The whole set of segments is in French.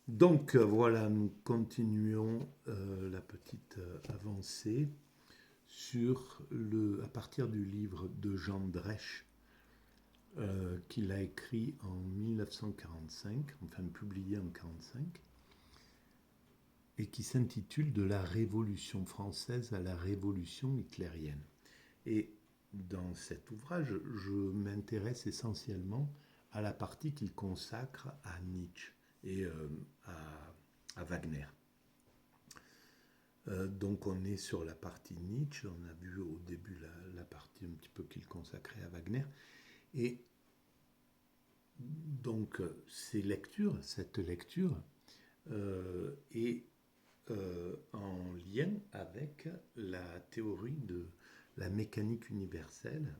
Voilà, nous continuons la petite avancée à partir du livre de Jean Dresch qu'il a écrit en 1945, enfin publié en 1945, et qui s'intitule De la Révolution française à la Révolution hitlérienne. Et dans cet ouvrage, je m'intéresse essentiellement à la partie qu'il consacre à Nietzsche et à Wagner. Donc on est sur la partie Nietzsche, on a vu au début la partie un petit peu qu'il consacrait à Wagner. Et donc cette lecture est en lien avec la théorie de la mécanique universelle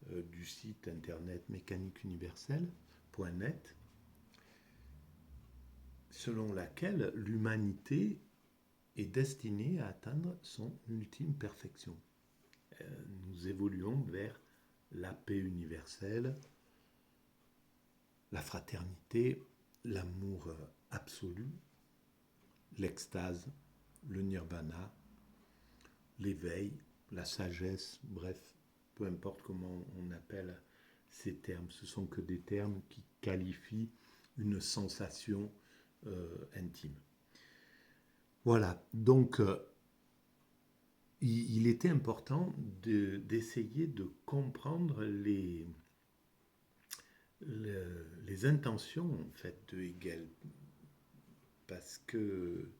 du site internet mécaniqueuniverselle.net, selon laquelle l'humanité est destinée à atteindre son ultime perfection. Nous évoluons vers la paix universelle, la fraternité, l'amour absolu, l'extase, le nirvana, l'éveil, la sagesse, bref, peu importe comment on appelle ces termes, ce sont que des termes qui qualifient une sensation intime. Voilà, donc il était important d'essayer de comprendre les intentions en fait de Hegel, parce que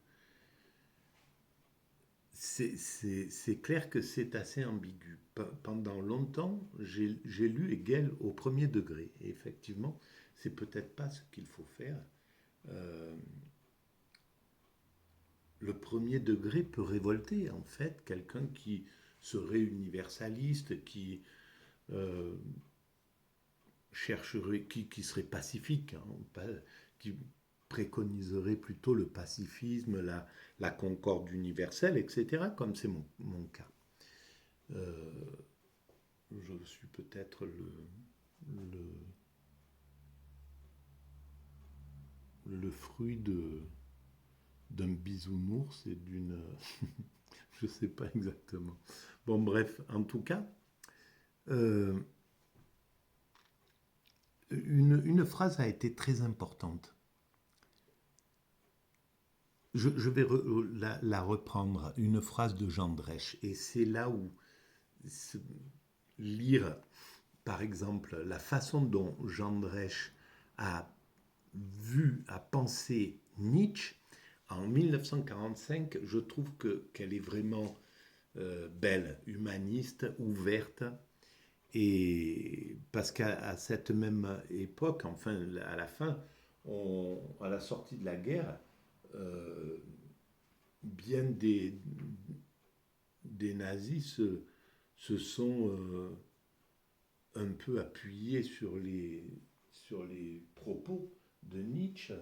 c'est clair que c'est assez ambigu. Pendant longtemps, j'ai lu Hegel au premier degré, et effectivement, c'est peut-être pas ce qu'il faut faire. Euh, le premier degré peut révolter en fait quelqu'un qui serait universaliste, qui euh, chercherait, qui serait pacifique, hein, qui préconiserait plutôt le pacifisme, la concorde universelle, etc., comme c'est mon cas. Euh, je suis peut-être le fruit d'un bisounours et d'une... je ne sais pas exactement. Bon, bref, en tout cas, euh, une phrase a été très importante. Je vais la reprendre, une phrase de Jean Dresch, et c'est là où lire, par exemple, la façon dont Jean Dresch a a pensé Nietzsche en 1945, je trouve qu'elle est vraiment belle, humaniste, ouverte, et parce qu'à cette même époque, enfin à la fin, à la sortie de la guerre, euh, bien des nazis se sont un peu appuyés sur les propos de Nietzsche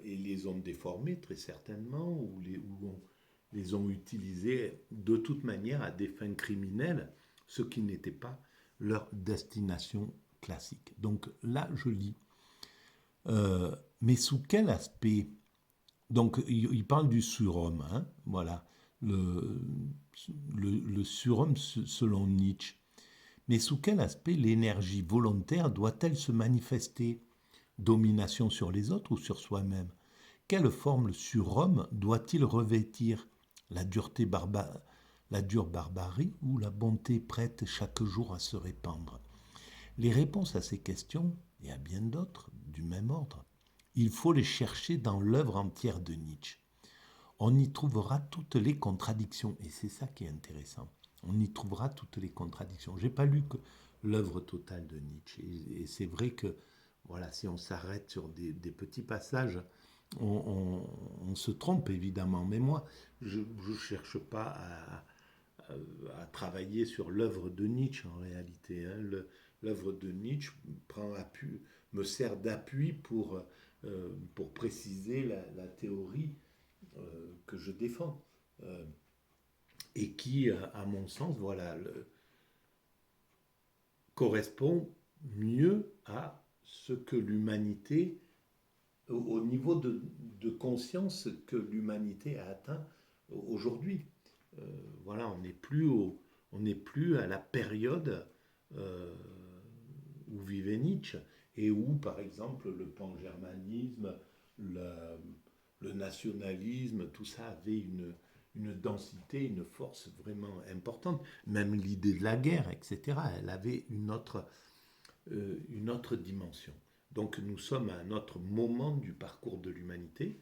et les ont déformés très certainement, ou les ont utilisés de toute manière à des fins criminelles, ce qui n'était pas leur destination classique. Donc là, je lis. Mais sous quel aspect? Donc, il parle du surhomme, hein, voilà, le, le surhomme selon Nietzsche. Mais sous quel aspect l'énergie volontaire doit-elle se manifester? Domination sur les autres ou sur soi-même? Quelle forme le surhomme doit-il revêtir? La dureté la dure barbarie ou la bonté prête chaque jour à se répandre? Les réponses à ces questions, et à bien d'autres du même ordre, il faut les chercher dans l'œuvre entière de Nietzsche. On y trouvera toutes les contradictions, et c'est ça qui est intéressant. On y trouvera toutes les contradictions. Je n'ai pas lu que l'œuvre totale de Nietzsche, et c'est vrai que voilà, si on s'arrête sur des petits passages, on se trompe évidemment. Mais moi, je ne cherche pas à travailler sur l'œuvre de Nietzsche en réalité. Hein. L'œuvre de Nietzsche me sert d'appui pour préciser la théorie que je défends. Et qui, à mon sens, voilà, correspond mieux à ce que l'humanité au niveau de conscience que l'humanité a atteint aujourd'hui. Voilà, on n'est plus à la période euh, où vivait Nietzsche et où, par exemple, le pan-germanisme, le, le nationalisme, tout ça avait une densité, une force vraiment importante. Même l'idée de la guerre, etc., elle avait une autre dimension. Donc nous sommes à un autre moment du parcours de l'humanité,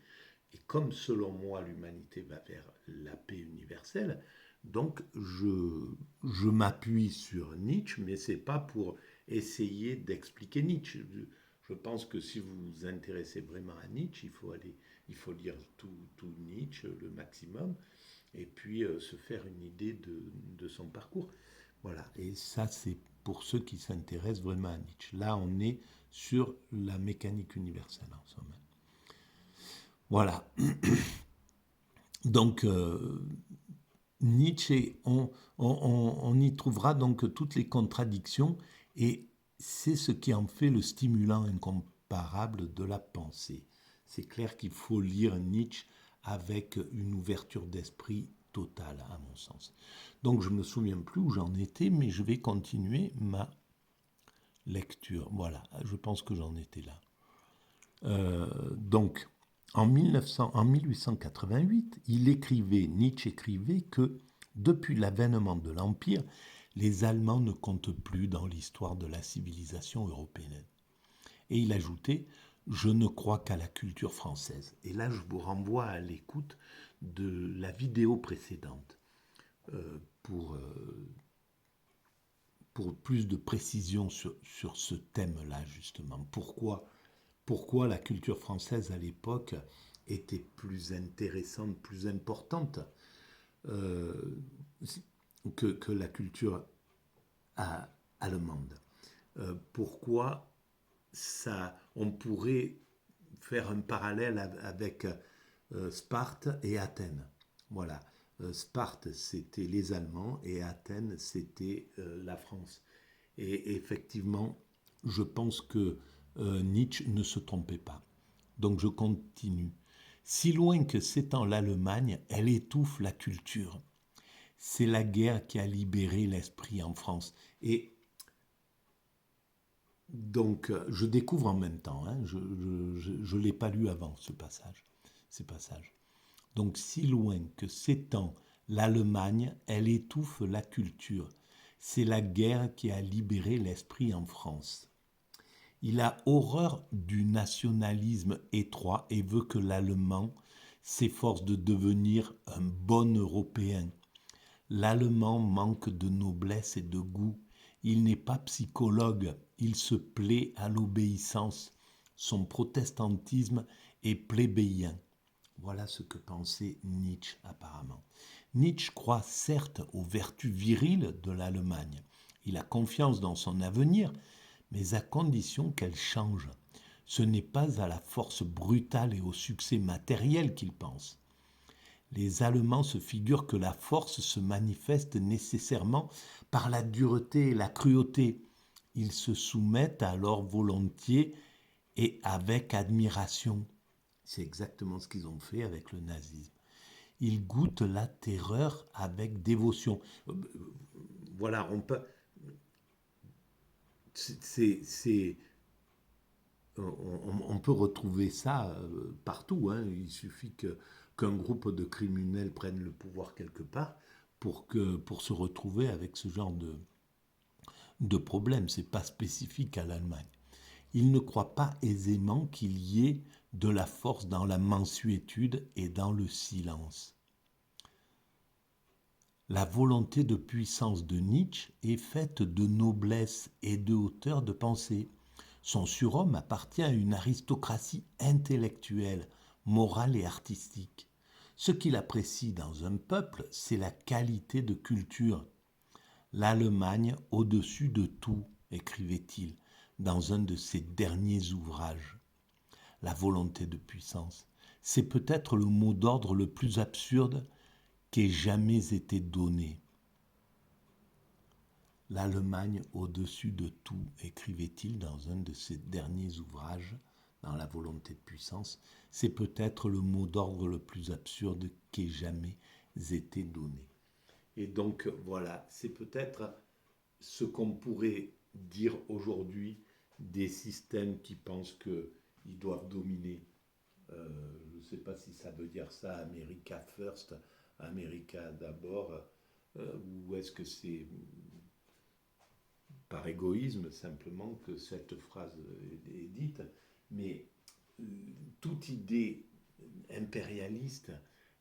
et comme selon moi l'humanité va vers la paix universelle, donc je m'appuie sur Nietzsche, mais ce n'est pas pour essayer d'expliquer Nietzsche. Je pense que si vous vous intéressez vraiment à Nietzsche, il faut lire tout Nietzsche, le maximum, et puis se faire une idée de son parcours. Voilà, et ça c'est pour ceux qui s'intéressent vraiment à Nietzsche. Là, on est sur la mécanique universelle en somme. Voilà. Donc, Nietzsche, on y trouvera donc toutes les contradictions et c'est ce qui en fait le stimulant incomparable de la pensée. C'est clair qu'il faut lire Nietzsche avec une ouverture d'esprit totale, à mon sens. Donc je ne me souviens plus où j'en étais, mais je vais continuer ma lecture. Voilà, je pense que j'en étais là. Donc, en 1888, Nietzsche écrivait que depuis l'avènement de l'Empire, les Allemands ne comptent plus dans l'histoire de la civilisation européenne. Et il ajoutait « Je ne crois qu'à la culture française ». Et là, je vous renvoie à l'écoute de la vidéo précédente pour plus de précision sur ce thème-là, justement. Pourquoi la culture française à l'époque était plus intéressante, plus importante que la culture allemande. Pourquoi on pourrait faire un parallèle avec Sparte et Athènes. Voilà. Sparte, c'était les Allemands et Athènes, c'était la France. Et effectivement, je pense que Nietzsche ne se trompait pas. Donc je continue. Si loin que s'étend l'Allemagne, elle étouffe la culture. C'est la guerre qui a libéré l'esprit en France. Et donc je découvre en même temps, hein, je ne l'ai pas lu avant ces passages. Donc si loin que s'étend l'Allemagne, elle étouffe la culture. C'est la guerre qui a libéré l'esprit en France. Il a horreur du nationalisme étroit et veut que l'Allemand s'efforce de devenir un bon Européen. L'Allemand manque de noblesse et de goût. Il n'est pas psychologue, il se plaît à l'obéissance. Son protestantisme est plébéien. Voilà ce que pensait Nietzsche apparemment. Nietzsche croit certes aux vertus viriles de l'Allemagne. Il a confiance dans son avenir, mais à condition qu'elle change. Ce n'est pas à la force brutale et au succès matériel qu'il pense. Les Allemands se figurent que la force se manifeste nécessairement par la dureté et la cruauté. Ils se soumettent alors volontiers et avec admiration. C'est exactement ce qu'ils ont fait avec le nazisme. Ils goûtent la terreur avec dévotion. Voilà, on peut... on peut retrouver ça partout. Hein. Il suffit qu'un groupe de criminels prenne le pouvoir quelque part pour se retrouver avec ce genre de problème. Ce n'est pas spécifique à l'Allemagne. Il ne croit pas aisément qu'il y ait de la force dans la mansuétude et dans le silence. La volonté de puissance de Nietzsche est faite de noblesse et de hauteur de pensée. Son surhomme appartient à une aristocratie intellectuelle, morale et artistique. Ce qu'il apprécie dans un peuple, c'est la qualité de culture. L'Allemagne au-dessus de tout, écrivait-il dans un de ses derniers ouvrages. La volonté de puissance, c'est peut-être le mot d'ordre le plus absurde qu'ait jamais été donné. L'Allemagne au-dessus de tout, écrivait-il dans un de ses derniers ouvrages dans la volonté de puissance, c'est peut-être le mot d'ordre le plus absurde qui ait jamais été donné. Et donc voilà, c'est peut-être ce qu'on pourrait dire aujourd'hui des systèmes qui pensent qu'ils doivent dominer. Je ne sais pas si ça veut dire ça, America First, America d'abord, ou est-ce que c'est par égoïsme simplement que cette phrase est dite, mais toute idée impérialiste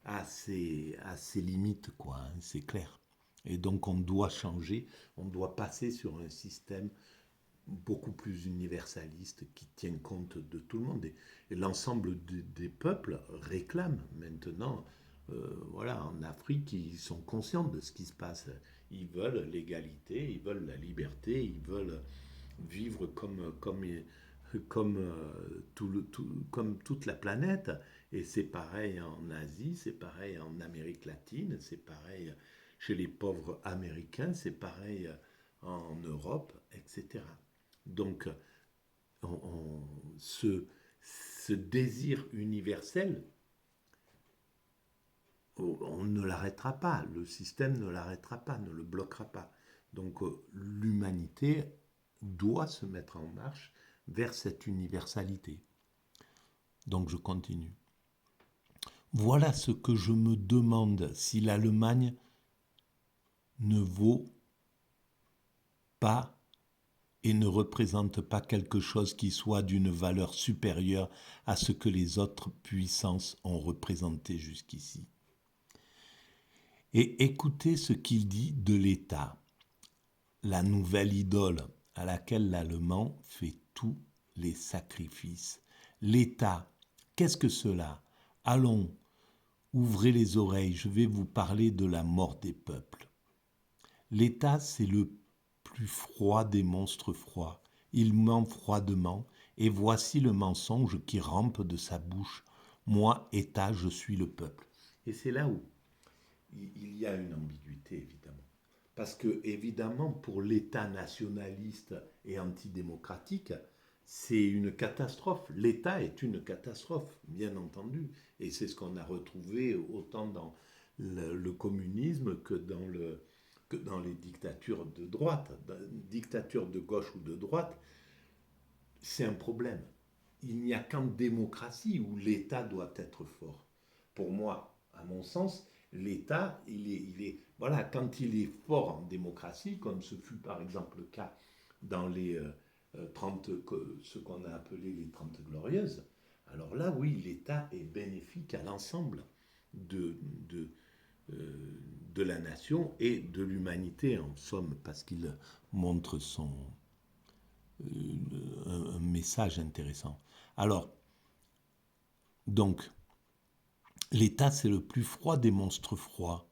a ses limites, quoi, hein, c'est clair. Et donc on doit changer, on doit passer sur un système beaucoup plus universaliste qui tient compte de tout le monde. Et l'ensemble des peuples réclament maintenant, voilà, en Afrique, ils sont conscients de ce qui se passe. Ils veulent l'égalité, ils veulent la liberté, ils veulent vivre comme toute la planète. Et c'est pareil en Asie, c'est pareil en Amérique latine, c'est pareil chez les pauvres américains, c'est pareil en Europe, etc. Donc, ce désir universel, on ne l'arrêtera pas, le système ne l'arrêtera pas, ne le bloquera pas. Donc, l'humanité doit se mettre en marche vers cette universalité. Donc, je continue. Voilà ce que je me demande si l'Allemagne ne vaut pas et ne représente pas quelque chose qui soit d'une valeur supérieure à ce que les autres puissances ont représenté jusqu'ici. Et écoutez ce qu'il dit de l'État, la nouvelle idole à laquelle l'Allemand fait tous les sacrifices. L'État, qu'est-ce que cela ? Allons, ouvrez les oreilles, je vais vous parler de la mort des peuples. L'État, c'est le plus froid des monstres froids. Il ment froidement, et voici le mensonge qui rampe de sa bouche. Moi, État, je suis le peuple. Et c'est là où il y a une ambiguïté, évidemment. Parce que, évidemment, pour l'État nationaliste et antidémocratique, c'est une catastrophe. L'État est une catastrophe, bien entendu. Et c'est ce qu'on a retrouvé autant dans le communisme que dans les dictatures de droite. Dictature de gauche ou de droite, c'est un problème. Il n'y a qu'en démocratie où l'État doit être fort. Pour moi, à mon sens, l'État, voilà, quand il est fort en démocratie, comme ce fut par exemple le cas dans les 30, ce qu'on a appelé les 30 glorieuses, alors là, oui, l'État est bénéfique à l'ensemble de, de, de la nation et de l'humanité, en somme, parce qu'il montre un message intéressant. Alors, donc, l'État, c'est le plus froid des monstres froids.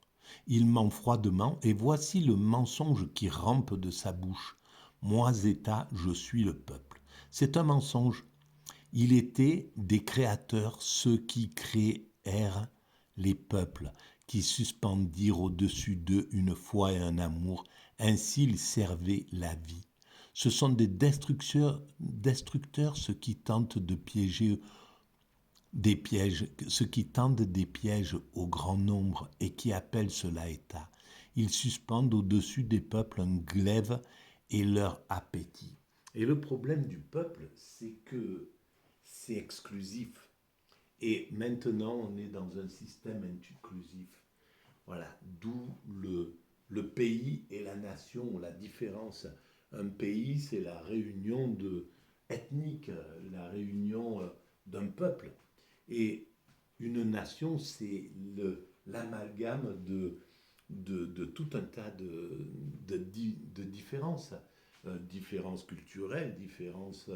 Il ment froidement, et voici le mensonge qui rampe de sa bouche. Moi, État, je suis le peuple. C'est un mensonge. Il était des créateurs ceux qui créèrent les peuples, qui suspendirent au-dessus d'eux une foi et un amour. Ainsi, ils servaient la vie. Ce sont des destructeurs ceux qui tentent de piéger des pièges, ceux qui tendent des pièges au grand nombre et qui appellent cela État. Ils suspendent au-dessus des peuples un glaive et leur appétit. Et le problème du peuple, c'est que c'est exclusif. Et maintenant, on est dans un système inclusif. Voilà, d'où le pays et la nation, la différence. Un pays, c'est la réunion ethnique, la réunion d'un peuple. Et une nation, c'est l'amalgame de tout un tas de différences. Différences culturelles, différences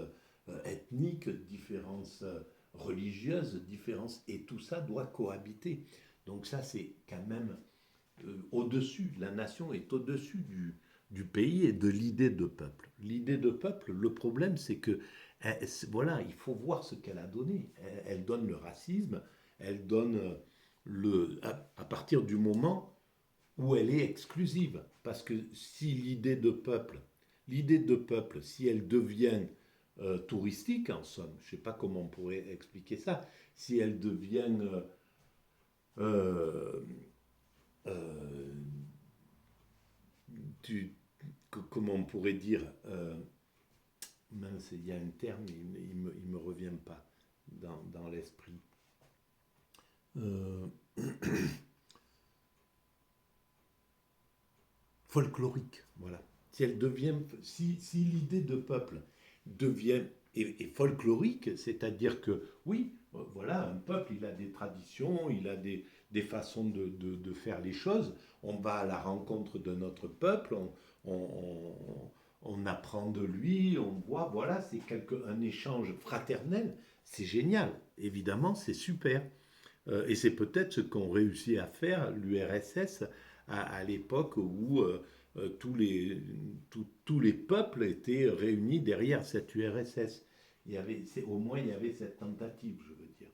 ethniques, différences religieuses, différences. Et tout ça doit cohabiter. Donc ça, c'est quand même au-dessus. La nation est au-dessus du pays et de l'idée de peuple. L'idée de peuple, le problème, c'est que voilà, il faut voir ce qu'elle a donné. Elle donne le racisme, elle donne à partir du moment où elle est exclusive. Parce que si l'idée de peuple, si elle devient touristiques, en somme. Je ne sais pas comment on pourrait expliquer ça. Si elles deviennent, euh, euh, du- comment on pourrait dire, mince, il y a un terme, il me revient pas dans l'esprit. Euh, Folklorique, voilà. Si elle devient, si l'idée de peuple devient est folklorique, c'est-à-dire que oui, voilà, un peuple, il a des traditions, il a des façons de faire les choses. On va à la rencontre de notre peuple, on apprend de lui, on voit, voilà, c'est un échange fraternel. C'est génial, évidemment, c'est super. Et c'est peut-être ce qu'ont réussi à faire l'URSS à l'époque où tous les peuples étaient réunis derrière cette URSS. Au moins, il y avait cette tentative, je veux dire.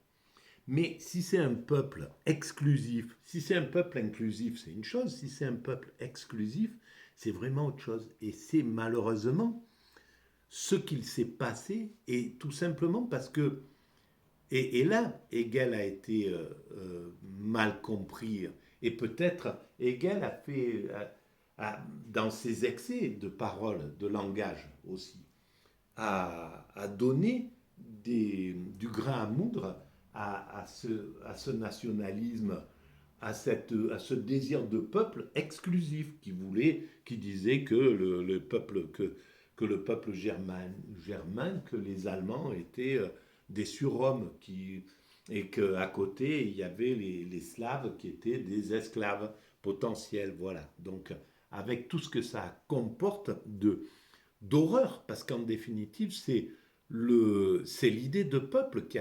Mais si c'est un peuple exclusif, si c'est un peuple inclusif, c'est une chose. Si c'est un peuple exclusif, c'est vraiment autre chose. Et c'est malheureusement ce qu'il s'est passé, et tout simplement parce que et là, Hegel a été mal compris. Et peut-être Hegel a fait, dans ses excès de parole, de langage aussi, a donné du grain à moudre à ce nationalisme, à ce désir de peuple exclusif qui disait que le peuple germain, que les Allemands étaient des surhommes et qu'à côté il y avait les Slaves qui étaient des esclaves potentiels. Voilà. Donc avec tout ce que ça comporte d'horreur, parce qu'en définitive c'est l'idée de peuple qui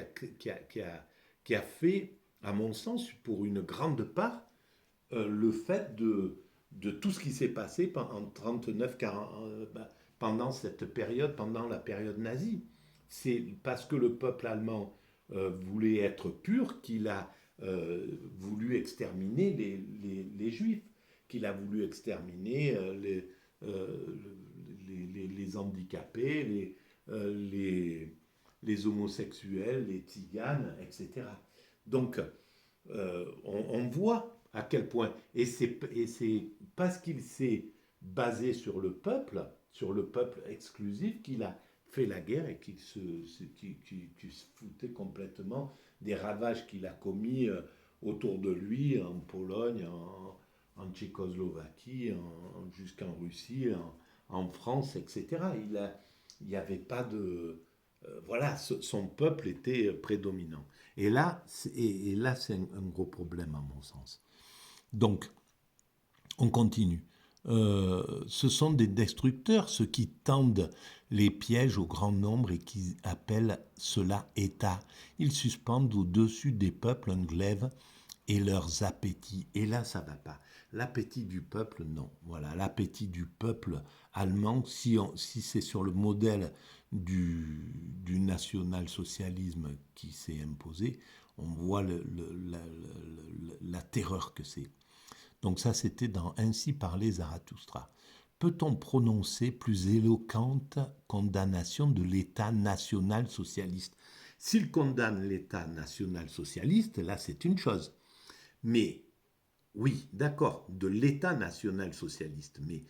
a fait, à mon sens, pour une grande part, le fait de tout ce qui s'est passé en 39, 40, pendant cette période, pendant la période nazie. C'est parce que le peuple allemand voulait être pur qu'il a voulu exterminer les juifs, qu'il a voulu exterminer euh, les handicapés, les homosexuels, les tziganes, etc. Donc, on voit à quel point, et c'est parce qu'il s'est basé sur le peuple exclusif, qu'il a fait la guerre et qu'il se foutait complètement des ravages qu'il a commis autour de lui, en Pologne, en Tchécoslovaquie, jusqu'en Russie, en France, etc. Il n'y avait pas de... voilà, son peuple était prédominant. Et là, c'est un gros problème à mon sens. Donc, on continue. Ce sont des destructeurs, ceux qui tendent les pièges au grand nombre et qui appellent cela État. Ils suspendent au-dessus des peuples un glaive et leurs appétits. Et là, ça ne va pas. L'appétit du peuple, non. Voilà, l'appétit du peuple allemand, si c'est sur le modèle du national-socialisme qui s'est imposé, on voit la terreur que c'est. Donc ça, c'était dans Ainsi parlait Zarathustra. Peut-on prononcer plus éloquente condamnation de l'État national-socialiste? S'il condamne l'État national-socialiste, là, c'est une chose. Mais oui, d'accord, de l'État national-socialiste, mais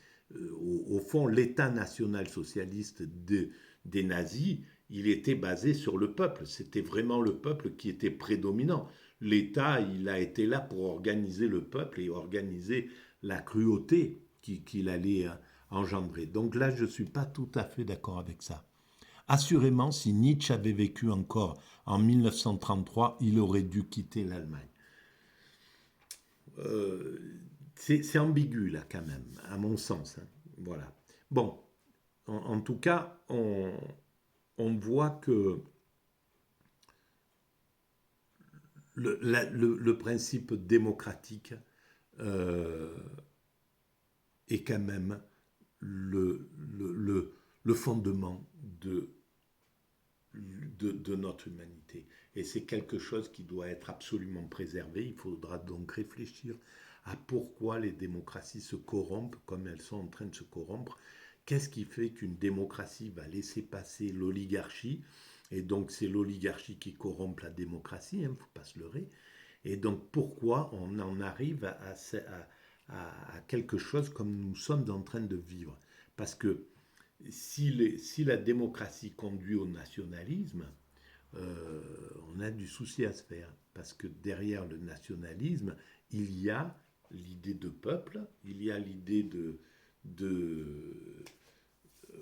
au fond, l'État national-socialiste des nazis, il était basé sur le peuple. C'était vraiment le peuple qui était prédominant. L'État, il a été là pour organiser le peuple et organiser la cruauté qu'il allait engendrer. Donc là, je ne suis pas tout à fait d'accord avec ça. Assurément, si Nietzsche avait vécu encore en 1933, il aurait dû quitter l'Allemagne. Euh, c'est ambigu là quand même, à mon sens. Hein. Voilà. Bon, en tout cas, on voit que le principe démocratique euh, est quand même le fondement de notre humanité. Et c'est quelque chose qui doit être absolument préservé. Il faudra donc réfléchir à pourquoi les démocraties se corrompent comme elles sont en train de se corrompre. Qu'est-ce qui fait qu'une démocratie va laisser passer l'oligarchie? Et donc c'est l'oligarchie qui corrompt la démocratie, il ne faut pas se leurrer. Et donc pourquoi on en arrive à quelque chose comme nous sommes en train de vivre? Parce que si la démocratie conduit au nationalisme, on a du souci à se faire. Parce que derrière le nationalisme, il y a l'idée de peuple, il y a l'idée de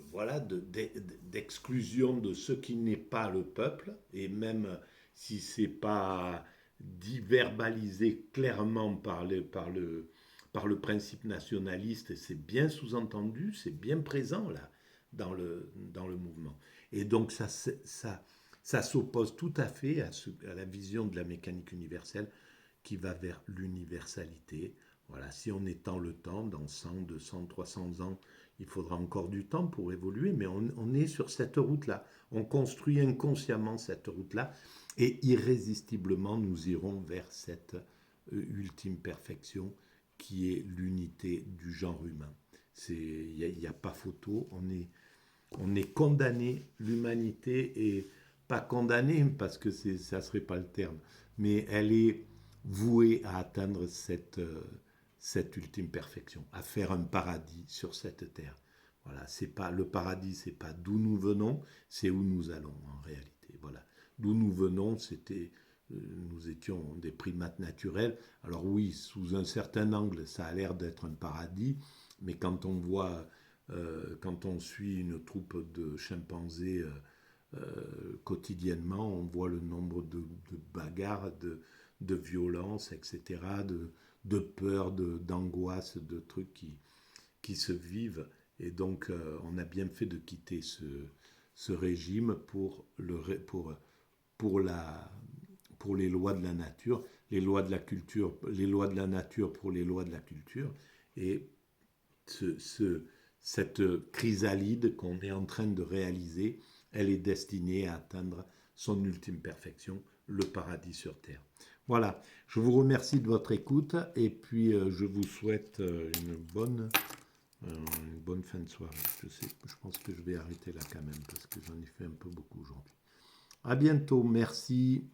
voilà, d'exclusion de ce qui n'est pas le peuple, et même si c'est pas dit verbalisé clairement par le principe nationaliste, c'est bien sous-entendu, c'est bien présent là dans le mouvement. Et donc ça s'oppose tout à fait à la vision de la mécanique universelle qui va vers l'universalité. Voilà, si on étend le temps, dans 100, 200, 300 ans, il faudra encore du temps pour évoluer, mais on est sur cette route-là. On construit inconsciemment cette route-là, et irrésistiblement, nous irons vers cette ultime perfection qui est l'unité du genre humain. Il n'y a pas photo, on est condamné, l'humanité est pas condamnée, parce que ça ne serait pas le terme, mais elle est vouée à atteindre cette ultime perfection, à faire un paradis sur cette terre. Voilà, c'est pas le paradis, c'est pas d'où nous venons, c'est où nous allons en réalité. Voilà, d'où nous venons, nous étions des primates naturels. Alors oui, sous un certain angle, ça a l'air d'être un paradis, mais quand on suit une troupe de chimpanzés quotidiennement, on voit le nombre de bagarres, de violences, etc., de peur, d'angoisse, de trucs qui se vivent. Et donc, on a bien fait de quitter ce régime pour, la, pour les lois de la nature, les lois de la culture, les lois de la nature pour les lois de la culture. Et cette chrysalide qu'on est en train de réaliser, elle est destinée à atteindre son ultime perfection, le paradis sur terre. Voilà, je vous remercie de votre écoute, et puis je vous souhaite une bonne fin de soirée. Je pense que je vais arrêter là quand même, parce que j'en ai fait un peu beaucoup aujourd'hui. À bientôt, merci.